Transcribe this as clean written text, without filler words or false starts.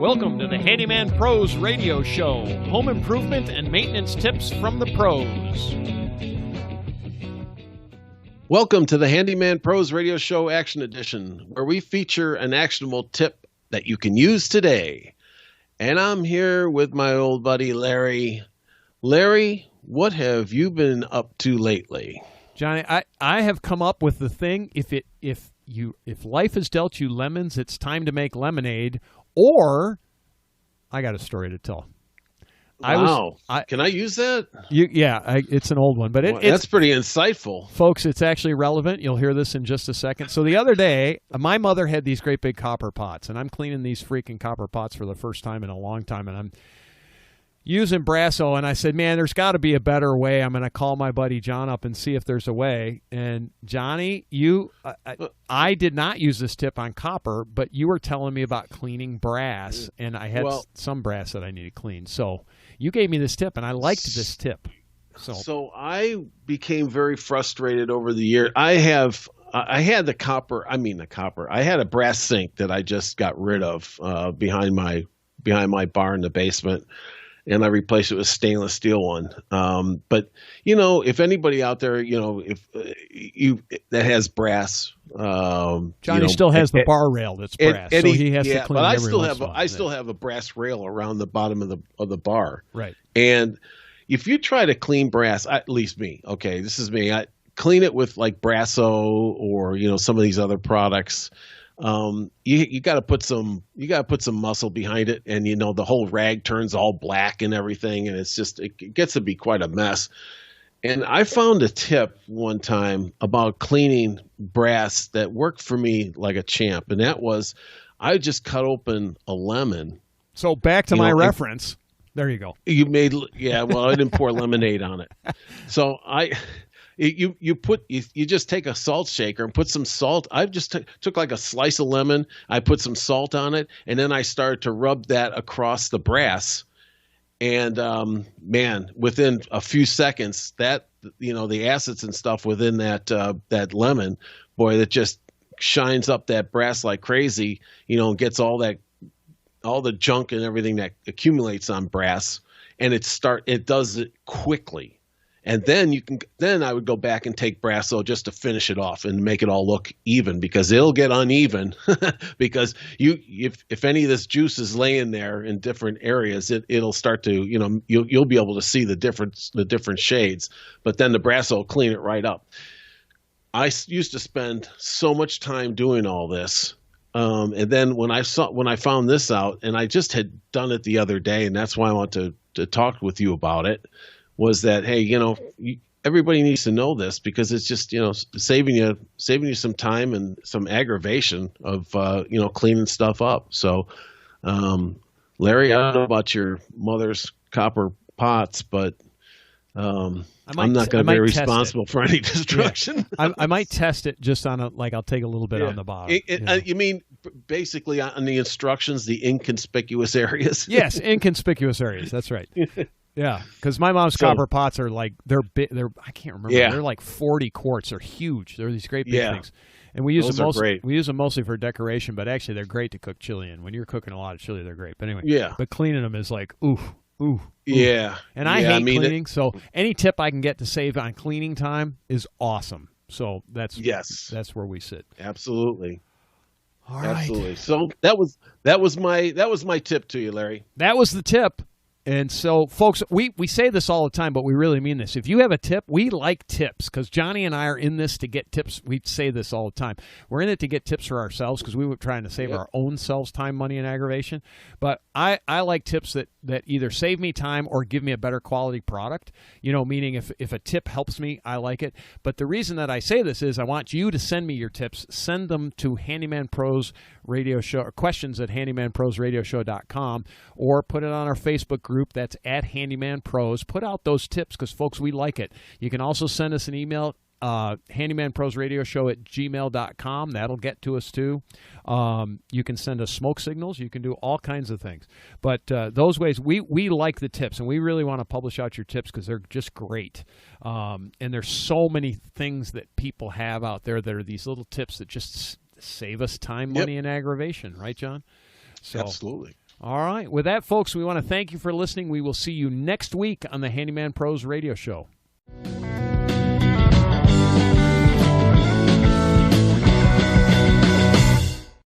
Welcome to the Handyman Pros Radio Show. Home improvement and maintenance tips from the pros. Welcome to the Handyman Pros Radio Show Action Edition, where we feature an actionable tip that you can use today. And I'm here with my old buddy, Larry. Larry, what have you been up to lately? Johnny, I have come up with the thing, if life has dealt you lemons, it's time to make lemonade, or I got a story to tell. Wow. Can I use that? It's an old one, but that's pretty insightful. Folks, it's actually relevant. You'll hear this in just a second. So the other day, my mother had these great big copper pots, and I'm cleaning these freaking copper pots for the first time in a long time, and I'm using Brasso, and I said, man, there's got to be a better way. I'm going to call my buddy John up and see if there's a way. And Johnny, I did not use this tip on copper, but you were telling me about cleaning brass, and I had some brass that I needed cleaned. So you gave me this tip, and I liked this tip. So I became very frustrated over the year. I had a brass sink that I just got rid of behind my bar in the basement. And I replaced it with a stainless steel one. But if anybody out there, that has brass, Johnny still has the bar rail that's brass, so he has to clean. But I still have a brass rail around the bottom of the bar. Right. And if you try to clean brass, at least me, okay, this is me. I clean it with like Brasso or some of these other products. You got to put some muscle behind it, and the whole rag turns all black and everything, and it gets to be quite a mess. And I found a tip one time about cleaning brass that worked for me like a champ, and that was I would just cut open a lemon. So back to my reference. There you go. I didn't pour lemonade on it. So You just take a salt shaker and put some salt. I just took like a slice of lemon. I put some salt on it, and then I started to rub that across the brass. And within a few seconds, that the acids and stuff within that lemon, boy, that just shines up that brass like crazy. And gets all the junk and everything that accumulates on brass, and it does it quickly. And then I would go back and take Brasso just to finish it off and make it all look even, because it'll get uneven because if any of this juice is laying there in different areas, it'll start to, you'll be able to see the different shades, but then the Brasso will clean it right up. I used to spend so much time doing all this. And then when I found this out, and I just had done it the other day, and that's why I want to talk with you about it, was that, hey, everybody needs to know this, because it's just, saving you some time and some aggravation of, cleaning stuff up. So, Larry, I don't know about your mother's copper pots, but I'm not going to be responsible for any destruction. Yeah. I might test it just on I'll take a little bit on the bottom. You mean basically on the instructions, the inconspicuous areas? Yes, inconspicuous areas. That's right. Yeah, because my mom's copper pots are they're big. I can't remember. Yeah. They're like 40 quarts. They're huge. They're these great big things, and we use them mostly. We use them mostly for decoration, but actually they're great to cook chili in. When you're cooking a lot of chili, they're great. But anyway, but cleaning them is like ooh. Yeah, and I hate cleaning. So any tip I can get to save on cleaning time is awesome. So that's where we sit. Absolutely. All right. Absolutely. So that was my tip to you, Larry. That was the tip. And so, folks, we say this all the time, but we really mean this. If you have a tip, we like tips, because Johnny and I are in this to get tips. We say this all the time. We're in it to get tips for ourselves, because we were trying to save our own selves time, money, and aggravation. But I like tips that either save me time or give me a better quality product, meaning if a tip helps me, I like it. But the reason that I say this is I want you to send me your tips. Send them to Handyman Pros Radio Show, or questions at handymanprosradioshow.com, or put it on our Facebook group. That's at Handyman Pros. Put out those tips, because folks, we like it. You can also send us an email, handymanprosradioshow@gmail.com. That'll get to us too. You can send us smoke signals. You can do all kinds of things. But those ways, we like the tips, and we really want to publish out your tips, because they're just great. And there's so many things that people have out there that are these little tips that just save us time, money, and aggravation. Right, John? Absolutely. All right. With that, folks, we want to thank you for listening. We will see you next week on the Handyman Pros Radio Show.